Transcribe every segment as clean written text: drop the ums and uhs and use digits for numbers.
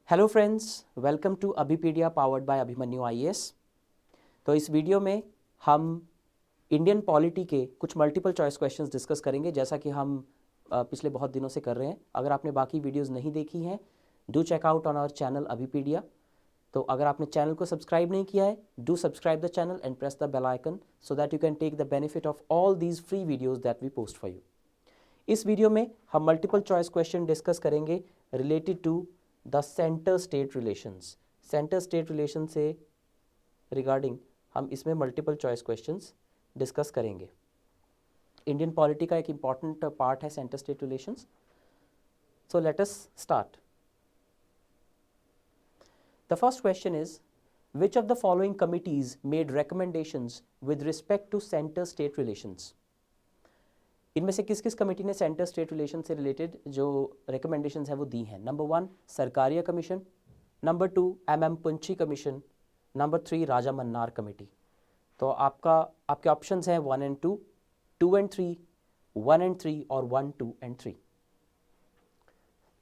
Hello friends, welcome to Abhipedia powered by Abhimanyu IAS. तो इस video में हम इंडियन पॉलिटी के कुछ मल्टीपल चॉइस क्वेश्चंस डिस्कस करेंगे, जैसा कि हम पिछले बहुत दिनों से कर रहे हैं। अगर आपने बाकी वीडियोस नहीं देखी हैं, do check out on our channel Abhipedia. तो अगर आपने चैनल को सब्सक्राइब नहीं किया है, do subscribe the channel and press the bell icon so that you can take the benefit of all these free videos that we post for you. इस video में हम मल्टीपल चॉइस क्वेश्चन डिस्कस करेंगे related to the centre state relations. Centre state relation से regarding हम इसमें multiple choice questions discuss करेंगे। Indian polity का एक इंपॉर्टेंट पार्ट है centre state relations. So let us start. The first question is which of the following committees made recommendations with respect to center state relations? इनमें से किस किस committee ने centre state relation से related जो recommendations है वो दी हैं? Number 1 Sarkaria commission, number 2 M Punchhi commission, number 3 Raja Mannar committee. तो आपके ऑप्शंस हैं 1 and 2, 2 and 3, 1 and 3 और 1, 2 and 3।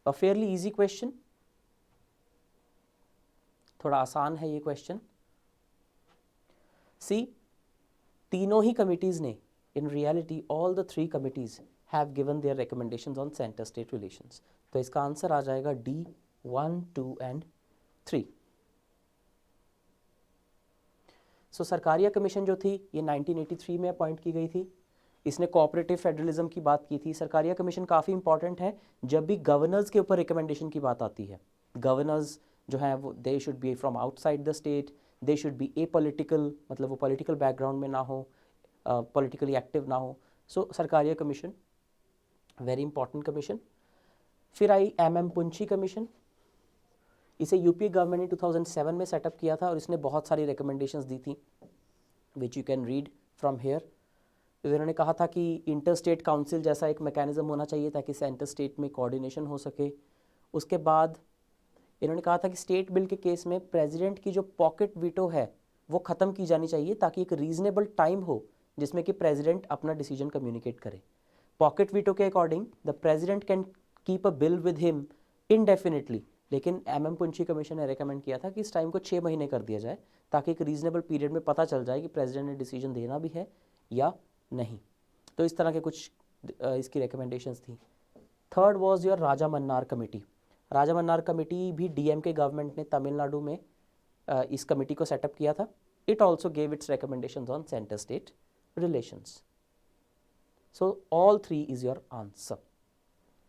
A fairly easy question, थोड़ा आसान है ये क्वेश्चन। सी, तीनों ही कमिटीज ने, in reality all the three committees have given their recommendations on center state relations। तो इसका आंसर आ जाएगा D 1, 2 and 3। So Sarkaria commission जो थी ये 1983 में अपॉइंट की गई थी। इसने कोऑपरेटिव फेडरलिज्म की बात की थी। सरकारिया कमीशन काफ़ी इंपॉर्टेंट है जब भी गवर्नर्स के ऊपर रिकमेंडेशन की बात आती है। गवर्नर्स जो हैं वो they should be from outside the state, they should be apolitical, मतलब वो पॉलिटिकल बैकग्राउंड में ना हो, पॉलिटिकली एक्टिव ना हो। So Sarkaria commission very important commission. फिर आई एम पुंची कमीशन। इसे यूपी गवर्नमेंट ने 2007 में सेटअप किया था और इसने बहुत सारी रिकमेंडेशंस दी थी which you can read from here. इन्होंने कहा था कि इंटर स्टेट काउंसिल जैसा एक मैकेनिज्म होना चाहिए ताकि सेंटर स्टेट में कोऑर्डिनेशन हो सके। उसके बाद इन्होंने कहा था कि स्टेट बिल के केस में प्रेसिडेंट की जो पॉकेट वीटो है वो ख़त्म की जानी चाहिए ताकि एक रीजनेबल टाइम हो जिसमें कि प्रेसिडेंट अपना डिसीजन कम्युनिकेट करे। पॉकेट वीटो के according the president can keep a bill with him indefinitely, लेकिन एम पुंची कमीशन ने रेकमेंड किया था कि इस टाइम को 6 महीने कर दिया जाए ताकि एक रीजनेबल पीरियड में पता चल जाए कि प्रेसिडेंट ने डिसीजन देना भी है या नहीं। तो इस तरह के कुछ इसकी रिकमेंडेशंस थी। Third was your Raja Mannar committee. Raja Mannar committee भी डीएमके गवर्नमेंट ने तमिलनाडु में इस कमेटी को सेटअप किया था। It also gave it's recommendations on centre state relations. So all 3 is your answer.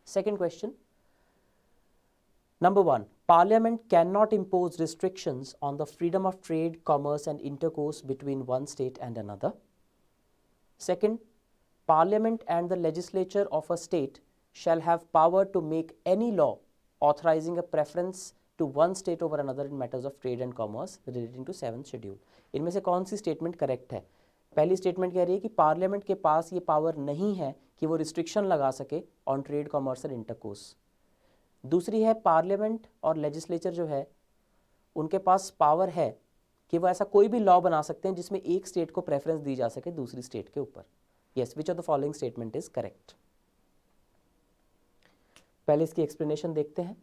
Second question. Number 1, Parliament cannot impose restrictions on the freedom of trade, commerce and intercourse between one state and another. Second, Parliament and the legislature of a state shall have power to make any law authorizing a preference to one state over another in matters of trade and commerce relating to 7th schedule. इनमें से कौन सी statement correct है? पहली statement कह रही है कि parliament के पास ये पावर नहीं है कि वो रिस्ट्रिक्शन लगा सके on trade, commerce and intercourse. दूसरी है पार्लियामेंट और लेजिस्लेचर जो है उनके पास पावर है कि वो ऐसा कोई भी लॉ बना सकते हैं जिसमें एक स्टेट को प्रेफरेंस दी जा सके दूसरी स्टेट के ऊपर। Yes, which of the following statement is correct? पहले इसकी एक्सप्लेनेशन देखते हैं।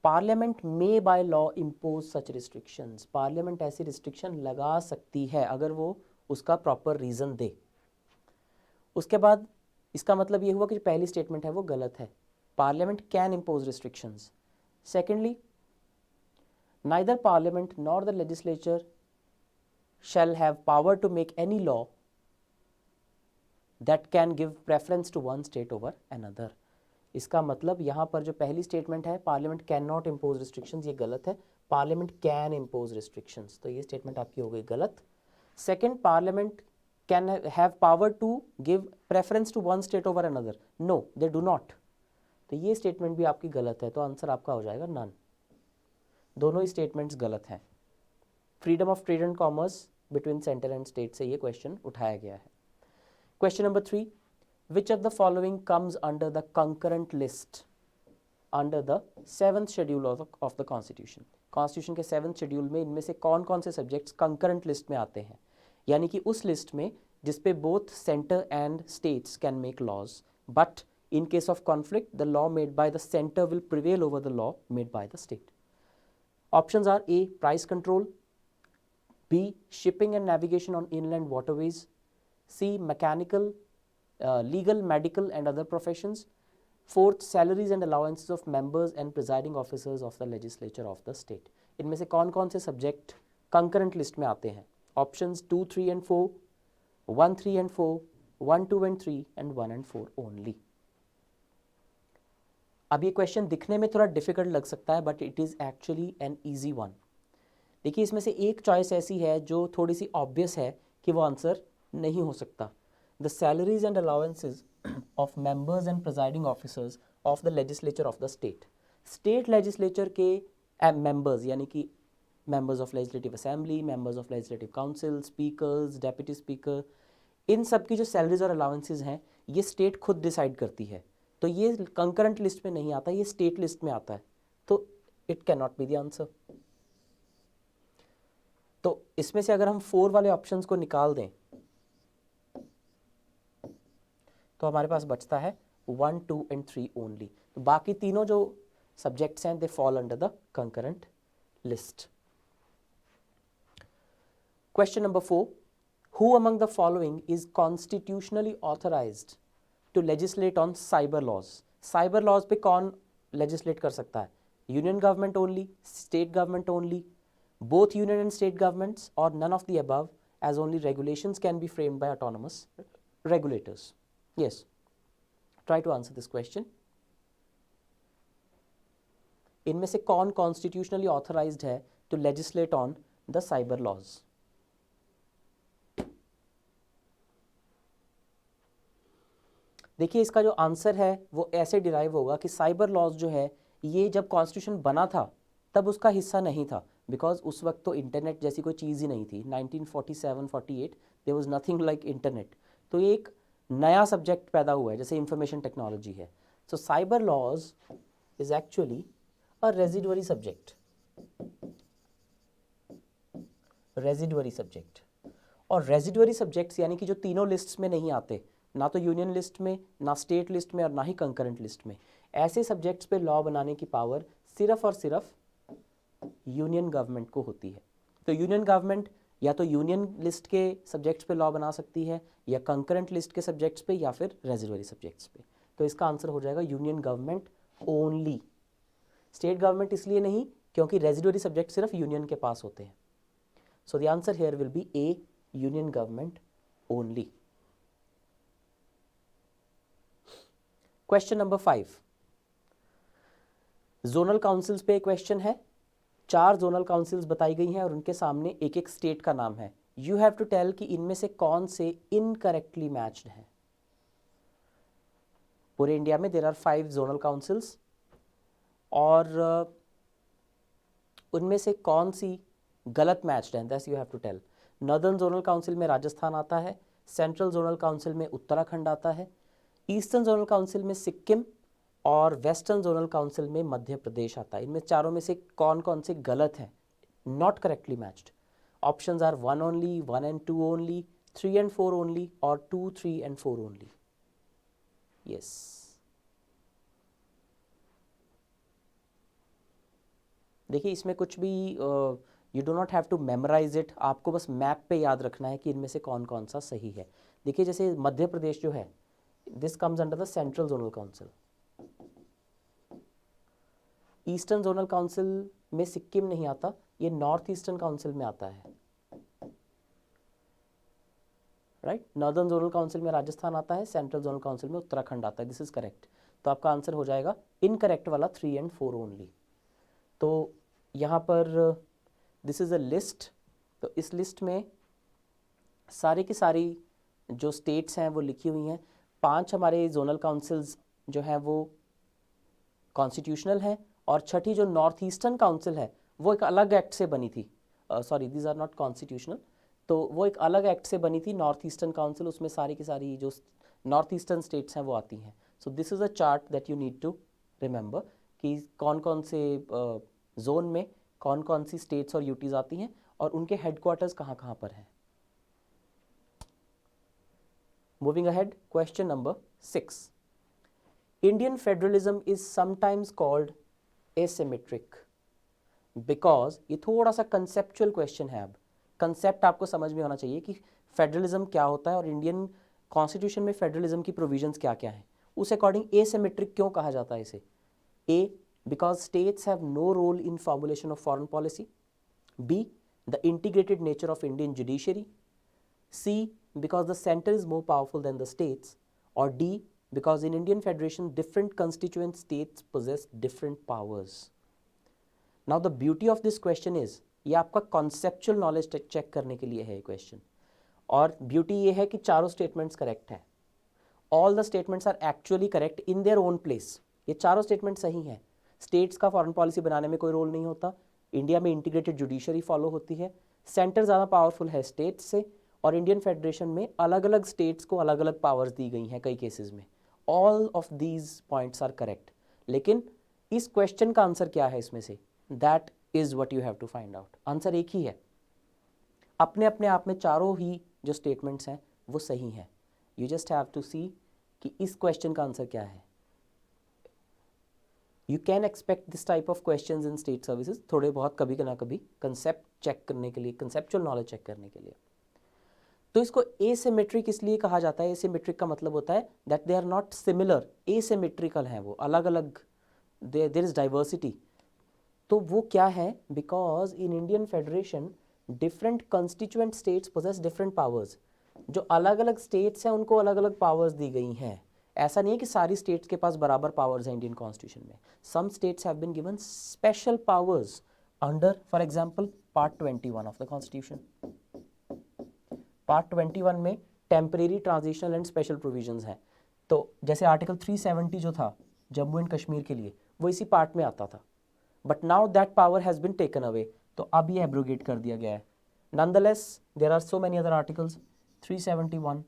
Parliament may by law impose such restrictions. Parliament ऐसी रिस्ट्रिक्शन लगा सकती है अगर वो उसका प्रॉपर रीजन दे। उसके बाद इसका मतलब ये हुआ कि जो पहली स्टेटमेंट है वो गलत है। Parliament can impose restrictions. Secondly, neither parliament nor the legislature shall have power to make any law that can give preference to one state over another। इसका मतलब यहाँ पर जो पहली स्टेटमेंट है parliament can not impose restrictions, ये गलत है। पार्लियामेंट कैन इम्पोज रिस्ट्रिक्शंस, तो ये स्टेटमेंट आपकी हो गई गलत। Second, parliament can have power to give preference to one state over another. No, they do not. तो ये स्टेटमेंट भी आपकी गलत है, तो आंसर आपका हो जाएगा नन। दोनों ही स्टेटमेंट्स गलत हैं। Freedom of trade and commerce between centre and state से ये क्वेश्चन उठाया गया है। Question number 3, which of the following comes under the concurrent list under the 7th schedule of the constitution? Constitution के 7th schedule में इनमें से कौन कौन से सब्जेक्ट्स कंकरेंट लिस्ट में आते हैं, यानी कि उस लिस्ट में जिसपे both centre and states can make laws but In case of conflict, the law made by the center will prevail over the law made by the state. Options are A, price control, B, shipping and navigation on inland waterways, C, mechanical, legal, medical and other professions, fourth, salaries and allowances of members and presiding officers of the legislature of the state. इनमें से कौन कौन से subject concurrent list में आते हैं? Options 2, 3 and 4, 1, 3 and 4, 1, 2 and 3 and 1 and 4 only. अब ये क्वेश्चन दिखने में थोड़ा डिफिकल्ट लग सकता है but it is actually an easy one. देखिए इसमें से एक चॉइस ऐसी है जो थोड़ी सी ऑब्वियस है कि वो आंसर नहीं हो सकता. The salaries and allowances of members and presiding officers of the legislature of the state. State legislature के मेंबर्स यानी कि members of legislative assembly, members of legislative council, speakers, deputy speaker, इन सब की जो सैलरीज और अलाउंसेज हैं ये स्टेट खुद डिसाइड करती है. तो ये कंकरेंट लिस्ट में नहीं आता, ये स्टेट लिस्ट में आता है. तो it can not be the answer. तो इसमें से अगर हम 4 वाले ऑप्शंस को निकाल दें तो हमारे पास बचता है 1, 2 and 3 ओनली. तो बाकी तीनों जो सब्जेक्ट्स हैं they fall under the concurrent list. Question number 4, who among the following is constitutionally authorised to legislate on cyber laws. Cyber laws पे कौन लेजिस्लेट कर सकता है? Union government only, state government only, both union and state governments, or none of the above, as only regulations can be framed by autonomous regulators. Yes, try to answer this question. इनमें से कौन constitutionally authorized है to legislate on the cyber laws? देखिए इसका जो answer है वो ऐसे डिराइव होगा कि साइबर लॉज जो है ये जब कॉन्स्टिट्यूशन बना था तब उसका हिस्सा नहीं था, बिकॉज उस वक्त तो इंटरनेट जैसी कोई चीज़ ही नहीं थी. 1947-48 there was nothing like internet. तो ये एक नया सब्जेक्ट पैदा हुआ है जैसे इंफॉर्मेशन टेक्नोलॉजी है. So cyber laws is actually a residuary subject. Residuary subject और रेजिडुअरी सब्जेक्ट्स यानी कि जो तीनों लिस्ट्स में नहीं आते, ना तो यूनियन लिस्ट में, ना स्टेट लिस्ट में और ना ही कंकरेंट लिस्ट में, ऐसे सब्जेक्ट्स पे लॉ बनाने की पावर सिर्फ और सिर्फ यूनियन गवर्नमेंट को होती है. तो यूनियन गवर्नमेंट या तो यूनियन लिस्ट के सब्जेक्ट्स पे लॉ बना सकती है या कंकरेंट लिस्ट के सब्जेक्ट्स पे या फिर रेजिडुअरी सब्जेक्ट्स पे. तो इसका आंसर हो जाएगा union government only. State government इसलिए नहीं क्योंकि रेजिडुअरी सब्जेक्ट सिर्फ यूनियन के पास होते हैं. So the answer here will be A, union government only. Question number 5, zonal councils पे क्वेश्चन है. 4 जोनल काउंसिल्स बताई गई हैं और उनके सामने एक एक स्टेट का नाम है. यू हैव टू टेल कि इनमें से कौन से इनकरेक्टली मैच्ड हैं. पूरे इंडिया में देयर आर 5 जोनल काउंसिल्स और उनमें से कौन सी गलत मैच्ड हैं, that's you have to tell. Northern zonal council में राजस्थान आता है, सेंट्रल जोनल काउंसिल में उत्तराखंड आता है, ईस्टर्न जोनल काउंसिल में सिक्किम और वेस्टर्न जोनल काउंसिल में मध्य प्रदेश आता है. इनमें चारों में से कौन कौन से गलत हैं, not correctly matched. Options are 1 only, 1 and 2 only, 3 and 4 only और 2, 3 and 4 ओनली. यस, देखिए इसमें कुछ भी you do not have to memorise it. आपको बस मैप पे याद रखना है कि इनमें से कौन कौन सा सही है. देखिए जैसे मध्य प्रदेश जो है, this comes under the central zonal council. Eastern zonal council में सिक्किम नहीं आता, ये नॉर्थ ईस्टर्न काउंसिल में आता है. राइट, नॉर्दर्न जोनल काउंसिल में राजस्थान आता है, सेंट्रल जोनल काउंसिल में उत्तराखंड आता है. This is correct. तो आपका आंसर हो जाएगा इनकरेक्ट वाला 3 and 4 ओनली. तो यहाँ पर दिस इज अ लिस्ट. तो इस लिस्ट में सारी की सारी जो स्टेट्स हैं वो लिखी हुई हैं. 5 हमारे जोनल काउंसिल्स जो हैं वो कॉन्स्टिट्यूशनल हैं और छठी जो नॉर्थ ईस्टर्न काउंसिल है वो एक अलग एक्ट से बनी थी. Sorry, these are not constitutional. तो वो एक अलग एक्ट से बनी थी नॉर्थ ईस्टर्न काउंसिल. उसमें सारी की सारी जो नॉर्थ ईस्टर्न स्टेट्स हैं वो आती हैं. So this is a chart that you need to remember कि कौन कौन से जोन में कौन कौन सी स्टेट्स और यूटीज़ आती हैं और उनके हेडक्वार्टर्स कहाँ कहाँ पर हैं. Moving ahead, question number 6. Indian federalism is sometimes called asymmetric because ये थोड़ा सा कंसेप्चुअल क्वेश्चन है। अब कंसेप्ट आपको समझ में होना चाहिए कि फेडरलिज्म क्या होता है और इंडियन कॉन्स्टिट्यूशन में फेडरलिज्म की प्रोविजंस क्या क्या हैं। उस अकॉर्डिंग एसिमेट्रिक क्यों कहा जाता है इसे? A, because states have no role in formulation of foreign policy. B, the integrated nature of Indian judiciary. C, because the center is more powerful than the states. Or D, because in Indian Federation different constituent states possess different powers. Now the beauty of this question is, ये आपका conceptual knowledge check करने के लिए है ये question, और beauty ये है कि चारों statements correct हैं। All the statements are actually correct in their own place। ये चारों statements सही हैं। States का foreign policy बनाने में कोई रोल नहीं होता, इंडिया में इंटीग्रेटेड जुडिशरी फॉलो होती है, सेंटर ज़्यादा पावरफुल है स्टेट्स से, और इंडियन फेडरेशन में अलग अलग स्टेट्स को अलग अलग पावर्स दी गई हैं कई केसेस में। All of these points are correct. लेकिन इस क्वेश्चन का आंसर क्या है इसमें से? That is what you have to find out. Answer एक ही है, अपने अपने आप में चारों ही जो स्टेटमेंट्स हैं वो सही हैं। यू जस्ट हैव टू सी कि इस क्वेश्चन का आंसर क्या है। You can expect this type of questions in state services, थोड़े बहुत कभी ना कभी कंसेप्ट चेक करने के लिए, कंसेप्चुअल नॉलेज चेक करने के लिए। तो इसको एसिमेट्रिक इसलिए कहा जाता है। एसिमेट्रिक का मतलब होता है that they are not similar, asymmetrical हैं वो, अलग अलग, देयर इज डाइवर्सिटी। तो वो क्या है? Because in Indian federation different constituent states possess different powers. जो अलग अलग स्टेट्स हैं उनको अलग अलग पावर्स दी गई हैं। ऐसा नहीं है कि सारी स्टेट्स के पास बराबर पावर्स हैं इंडियन कॉन्स्टिट्यूशन में। Some states have been given special powers under, for example, part 21 of the constitution. Part 21 में temporary, transitional and special provisions हैं। तो जैसे आर्टिकल 370 जो था जम्मू एंड कश्मीर के लिए, वो इसी पार्ट में आता था, but now that power has been taken away, तो अब ये एब्रोगेट कर दिया गया है। Nonetheless there are so many other articles. 371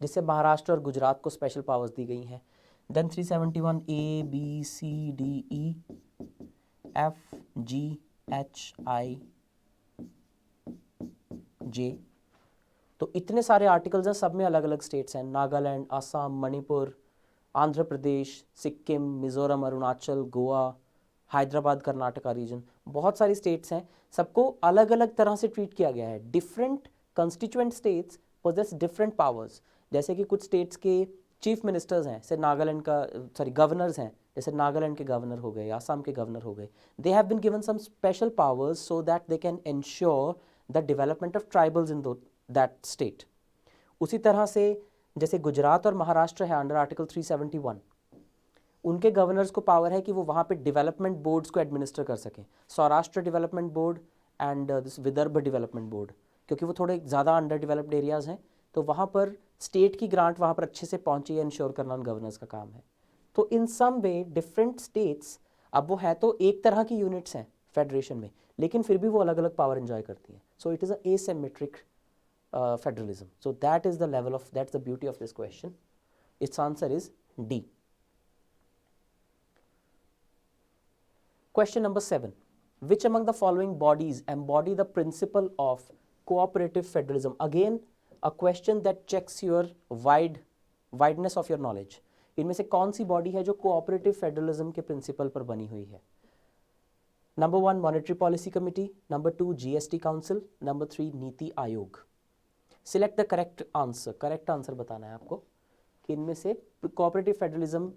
जिससे महाराष्ट्र और गुजरात को स्पेशल पावर्स दी गई हैं। Then 371 A, B, C, D, E, F, G, H, I, J। तो इतने सारे आर्टिकल्स हैं, सब में अलग अलग स्टेट्स हैं। नागालैंड, असम, मणिपुर, आंध्र प्रदेश, सिक्किम, मिजोरम, अरुणाचल, गोवा, हैदराबाद, कर्नाटका रीजन, बहुत सारी स्टेट्स हैं। सबको अलग अलग तरह से ट्रीट किया गया है। Different constituent states possess different powers. जैसे कि कुछ स्टेट्स के चीफ मिनिस्टर्स हैं, जैसे नागालैंड का, सॉरी, गवर्नर्स हैं, जैसे नागालैंड के गवर्नर हो गए, आसाम के गवर्नर हो गए। They have been given some special powers so that they can ensure the development of tribals in that state. उसी तरह से जैसे गुजरात और महाराष्ट्र है अंडर आर्टिकल 371, उनके गवर्नर्स को पावर है कि वो वहाँ पे डेवलपमेंट बोर्ड्स को एडमिनिस्टर कर सकें। Saurashtra development board and this Vidarbha development board, क्योंकि वो थोड़े ज़्यादा अंडर डेवलप्ड एरियाज़ हैं, तो वहाँ पर स्टेट की ग्रांट वहाँ पर अच्छे से पहुँचे, इंश्योर करना उन गवर्नर्स का काम है। तो इन सम वे डिफरेंट स्टेट्स, अब वो है तो एक तरह की यूनिट्स हैं फेडरेशन में, लेकिन फिर भी वो अलग अलग पावर एंजॉय करती हैं। So it is a asymmetric federalism. So that is the level of, that's the beauty of this question. It's answer is D. Question number 7. Which among the following bodies embody the principle of cooperative federalism? Again, a question that checks your wideness of your knowledge. इनमें से कौन सी body है जो cooperative federalism के principal पर बनी हुई है? Number 1 monetary policy committee, number 2 GST council, number 3 NITI Aayog. Select the correct answer. Correct answer बताना है आपको कि इनमें से कोऑपरेटिव फेडरलिज्म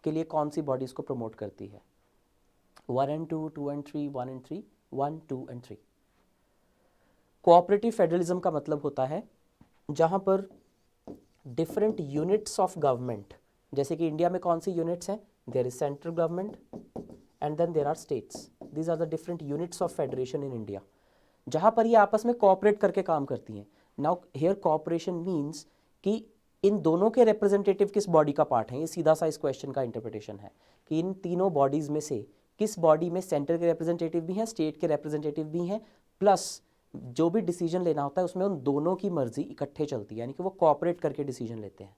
के लिए कौन सी बॉडी इसको प्रमोट करती है। 1 and 2, 2 and 3, 1 and 3, 1, 2 and 3। Cooperative federalism का मतलब होता है जहां पर डिफरेंट यूनिट्स ऑफ गवर्नमेंट, जैसे कि इंडिया में कौन सी यूनिट्स हैं? There is central government and then there are states. These are the different units of federation in India, जहां पर ये आपस में कोऑपरेट करके काम करती हैं। नाउ हियर कोऑपरेशन मीन्स कि इन दोनों के रिप्रेजेंटेटिव किस बॉडी का पार्ट है। ये सीधा सा इस क्वेश्चन का इंटरप्रिटेशन है कि इन तीनों बॉडीज में से किस बॉडी में सेंटर के रिप्रेजेंटेटिव भी हैं, स्टेट के रिप्रेजेंटेटिव भी हैं, प्लस जो भी डिसीजन लेना होता है उसमें उन दोनों की मर्जी इकट्ठे चलती है, यानी कि वो कोऑपरेट करके डिसीजन लेते हैं।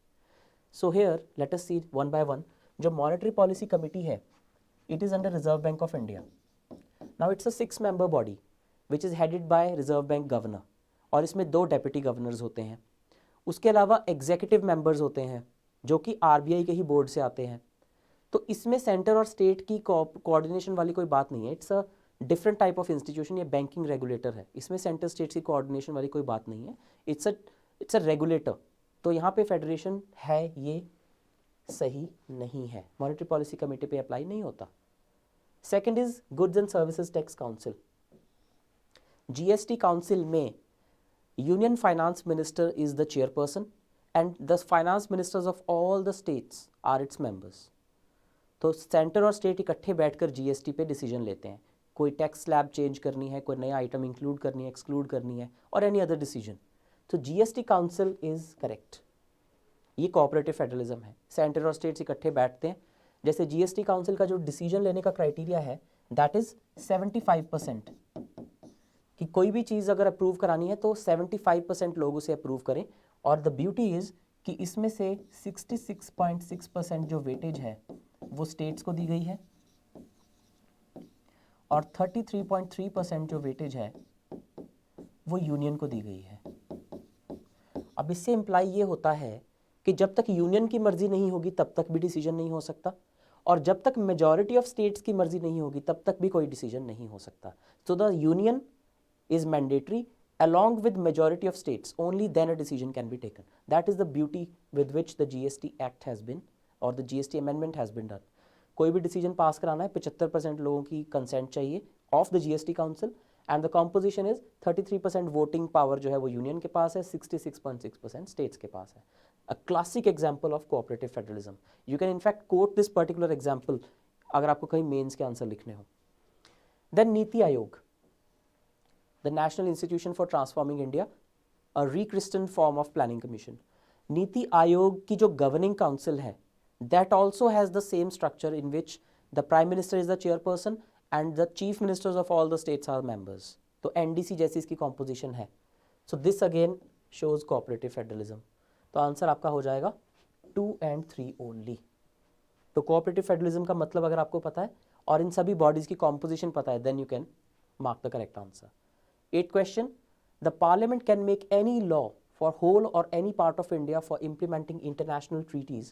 So here let us see one by one. जो मॉनेटरी पॉलिसी कमिटी है, it is under Reserve Bank of India. Now it's a 6 member body which is headed by Reserve Bank governor, और इसमें 2 deputy governors होते हैं। उसके अलावा executive members होते हैं, जो कि आरबीआई के ही बोर्ड से आते हैं। तो इसमें सेंटर और स्टेट की कोऑर्डिनेशन वाली कोई बात नहीं है। It's a different type of institution, ये बैंकिंग रेगुलेटर है, इसमें सेंटर स्टेट की कोऑर्डिनेशन वाली कोई बात नहीं है। It's a regulator. तो यहाँ पे फेडरेशन है, ये सही नहीं है, मॉनेटरी पॉलिसी कमेटी पे अप्लाई नहीं होता। Second is goods and services tax council. GST council में union finance minister is the chairperson and the finance ministers of all the states are its members. तो सेंटर और state इकट्ठे बैठकर GST पे decision लेते हैं, कोई टैक्स स्लैब चेंज करनी है, कोई नया आइटम इंक्लूड करनी है, एक्सक्लूड करनी है, और एनी अदर डिसीजन। तो जीएसटी काउंसिल इज करेक्ट। ये कोऑपरेटिव फेडरलिज्म है, सेंटर और स्टेट्स इकट्ठे बैठते हैं। जैसे जीएसटी काउंसिल का जो डिसीजन लेने का क्राइटेरिया है दैट इज 75%, कि कोई भी चीज़ अगर अप्रूव करानी है तो 75% लोग उसे अप्रूव करें। और द ब्यूटी इज कि इसमें से 66.6% जो वेटेज है वो स्टेट्स को दी गई है और 33.3% जो वेटेज है वो यूनियन को दी गई है। अब इससे इम्प्लाई ये होता है कि जब तक यूनियन की मर्जी नहीं होगी तब तक भी डिसीजन नहीं हो सकता, और जब तक मेजॉरिटी ऑफ स्टेट्स की मर्जी नहीं होगी तब तक भी कोई डिसीजन नहीं हो सकता। So the union is mandatory along with majority of states, only then a decision can be taken. That is the beauty with which the GST Act has been, or the GST amendment has been done. कोई भी decision पास कराना है 75% लोगों की consent चाहिए of the GST council, and the composition is 33% voting power जो है वो यूनियन के पास है, 66.6% स्टेट्स के पास है। A classic example of cooperative federalism. You can in fact quote this particular example अगर आपको कहीं मेंस के आंसर लिखने हो। Then NITI Aayog, the National Institution for Transforming India, a rechristened form of planning commission. NITI Aayog की जो गवर्निंग काउंसिल है that also has the same structure in which the prime minister is the chairperson and the chief ministers of all the states are members. तो NDC जैसी इसकी composition है। So this again shows cooperative federalism. तो answer आपका हो जाएगा 2 and 3 only. तो cooperative federalism का मतलब अगर आपको पता है और इन सभी बॉडीज की composition पता है, then you can mark the correct answer. 8th question, the parliament can make any law for whole or any part of India for implementing international treaties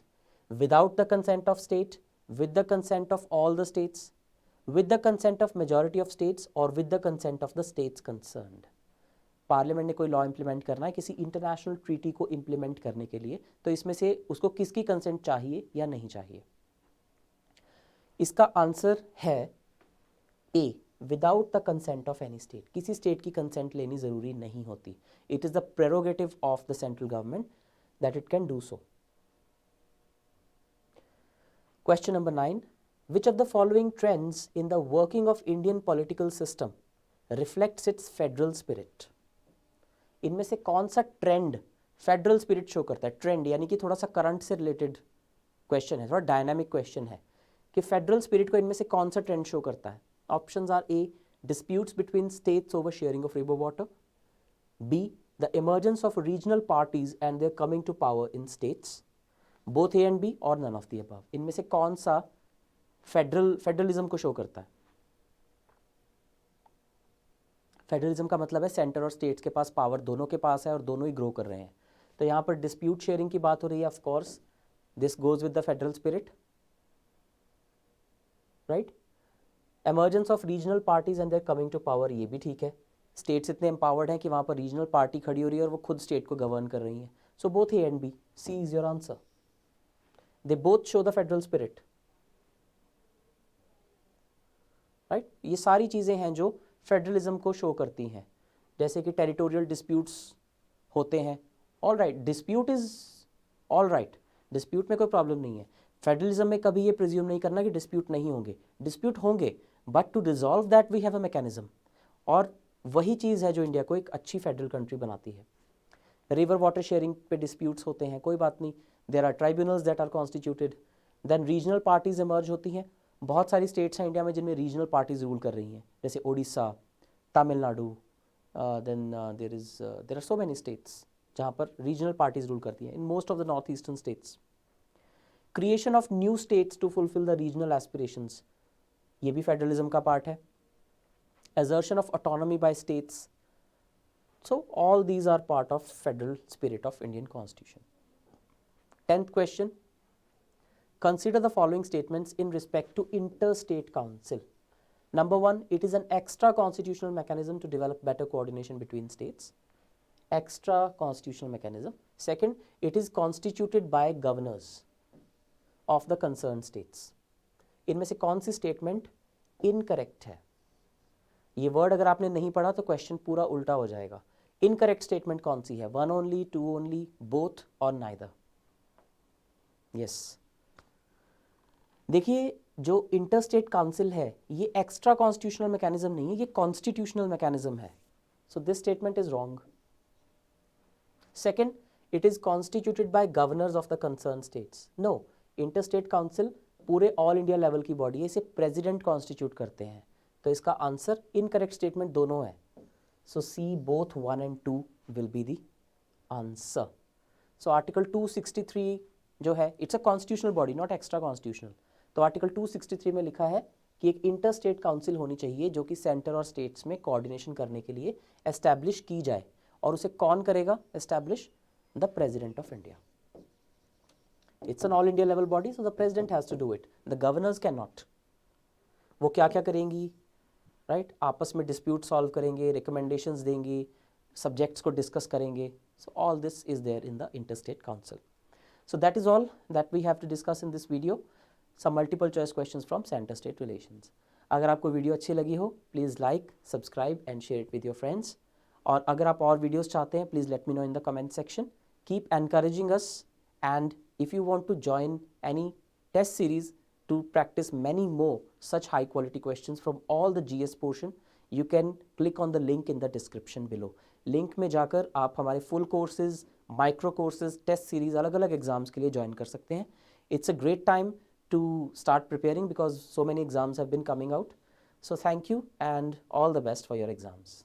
without the consent of state, with the consent of all the states, with the consent of majority of states, or with the consent of the states concerned. Parliament ने कोई law implement करना है किसी international treaty को implement करने के लिए, तो इसमें से उसको किसकी कंसेंट चाहिए या नहीं चाहिए? इसका आंसर है A, without the consent of any state. किसी स्टेट की कंसेंट लेनी जरूरी नहीं होती। It is the prerogative of the central government that it can do so. Question number 9, which of the following trends in the working of Indian political system reflects its federal spirit? इनमें से कौन सा trend federal spirit show करता है? Trend यानी कि थोड़ा सा करंट से रिलेटेड क्वेश्चन है, थोड़ा डायनामिक क्वेश्चन है कि फेडरल स्पिरिट को इनमें से कौन सा ट्रेंड शो करता है? Options are A, disputes between states over sharing of river water, B, the emergence of regional parties and their coming to power in states, both A and B, or none of the above. इनमें से कौन सा federalism को show करता है? Federalism का मतलब है सेंटर और स्टेट्स के पास पावर दोनों के पास है और दोनों ही ग्रो कर रहे हैं। तो यहाँ पर डिस्प्यूट शेयरिंग की बात हो रही है, of course this goes with the federal spirit, right. Emergence of regional parties and their coming to power, ये भी ठीक है। स्टेट्स इतने एम्पावर्ड हैं कि वहाँ पर रीजनल पार्टी खड़ी हो रही है और वो खुद स्टेट को गवर्न कर रही हैं। So both A and B, C is your answer. They both show the federal spirit, right. ये सारी चीज़ें हैं जो फेडरलिज्म को शो करती हैं, जैसे कि टेरिटोरियल डिस्प्यूट्स होते हैं। All right, dispute is all right, dispute में कोई प्रॉब्लम नहीं है। फेडरलिज्म में कभी ये प्रिज्यूम नहीं करना कि डिस्प्यूट नहीं होंगे, डिस्प्यूट होंगे, but to resolve that we have a mechanism. और वही चीज़ है जो इंडिया को एक अच्छी फेडरल कंट्री बनाती है। रिवर वाटर शेयरिंग पे डिस्प्यूट्स होते हैं, कोई बात नहीं, there are tribunals that are constituted. Then regional parties emerge होती हैं। बहुत सारी स्टेट्स हैं इंडिया में जिनमें रीजनल पार्टीज रूल कर रही हैं, जैसे Odisha, Tamil Nadu, then there are so many states जहाँ पर रीजनल पार्टीज रूल करती हैं in most of the north eastern states. Creation of new states to fulfil the regional aspirations, ये भी फेडरलिज्म का पार्ट है। assertion of autonomy by states, so all these are part of federal spirit of Indian constitution. 10th question, consider the following statements in respect to interstate council. Number 1, it is an extra constitutional mechanism to develop better coordination between states. Extra constitutional mechanism. Second, it is constituted by governors of the concerned states. इनमें से कौन सी statement incorrect है? ये word अगर आपने नहीं पढ़ा तो क्वेश्चन पूरा उल्टा हो जाएगा. इनकरेक्ट स्टेटमेंट कौन सी है? 1 ओनली, 2 ओनली, बोथ और नाइदर? यस. देखिए, जो इंटरस्टेट काउंसिल है ये एक्स्ट्रा कॉन्स्टिट्यूशनल मैकेनिज्म नहीं है, ये कॉन्स्टिट्यूशनल मैकेनिज्म है. So this statement is wrong. Second, it is constituted by governors of the concern states. No, interstate council पूरे ऑल इंडिया लेवल की बॉडी है, इसे प्रेसिडेंट कॉन्स्टिट्यूट करते हैं. तो इसका आंसर इनकरेक्ट स्टेटमेंट दोनों है. So C both 1 and 2 will be the answer. So article 263 जो है, it's a constitutional body, not extra constitutional. तो आर्टिकल 263 में लिखा है कि एक इंटर स्टेट काउंसिल होनी चाहिए जो कि सेंटर और स्टेट्स में कोऑर्डिनेशन करने के लिए एस्टैब्लिश की जाए. और उसे कौन करेगा establish? The president of India. It's an all India level body, so the president has to do it. The governors cannot. वो क्या क्या करेंगी? राइट, आपस में डिस्प्यूट सॉल्व करेंगे, रिकमेंडेशंस देंगी, सब्जेक्ट्स को डिस्कस करेंगे. So all this is there in the interstate council. So that is all that we have to discuss in this video. Some multiple choice questions from centre state relations. अगर आपको video अच्छी लगी हो, please like, subscribe and share it with your friends. और अगर आप और videos चाहते हैं, please let me know in the comment section. Keep encouraging us, and if you want to join any test series to practice many more such high quality questions from all the GS portion, you can click on the link in the description below. Link में जाकर आप हमारे full courses, micro courses, test series अलग अलग exams के लिए join कर सकते हैं. It's a great time to start preparing because so many exams have been coming out. So thank you and all the best for your exams.